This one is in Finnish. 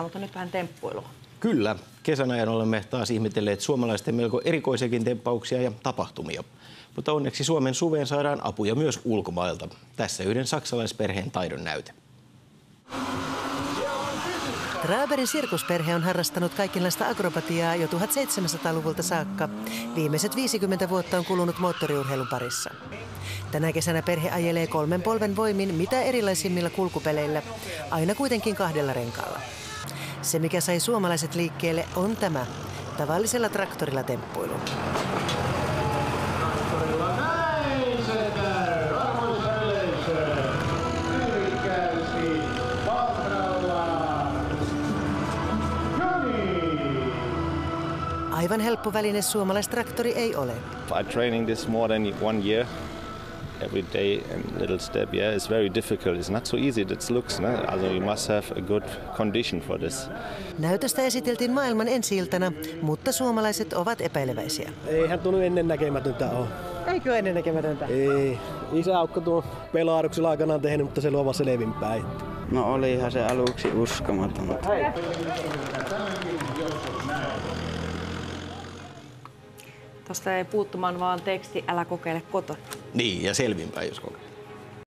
Mutta nyt vähän temppuilua. Kyllä. Kesän ajan olemme taas ihmetelleet suomalaisten melko erikoisiakin temppauksia ja tapahtumia. Mutta onneksi Suomen suveen saadaan apuja myös ulkomailta. Tässä yhden saksalaisperheen taidon näyte. Traberin sirkusperhe on harrastanut kaikenlaista akrobatiaa jo 1700-luvulta saakka. Viimeiset 50 vuotta on kulunut moottoriurheilun parissa. Tänä kesänä perhe ajelee 3 polven voimin mitä erilaisimmilla kulkupeleillä, aina kuitenkin 2 renkaalla. Se, mikä sai suomalaiset liikkeelle, on tämä, tavallisella traktorilla temppuilu. Aivan helppo väline suomalaistraktori ei ole. I'm training this more than 1 year. Every day and little step. Yeah, it's very difficult. It's not so easy as it looks. No? Also you must have a good condition for this. Näytöstä esiteltiin maailman ensi-iltana, mutta suomalaiset ovat epäileväisiä. Eihän tuo ennen näkemätöntä ole. Eikö ole ennen näkemätöntä? Ei. Isäukko tuon pelaaruksella aikanaan tehnyt, mutta se luova selvinpäin. No olihan se aluksi uskomatonta. Tuosta ei puuttumaan vaan teksti, älä kokeile kotona. Niin, ja selvinpäin jos kokeilee.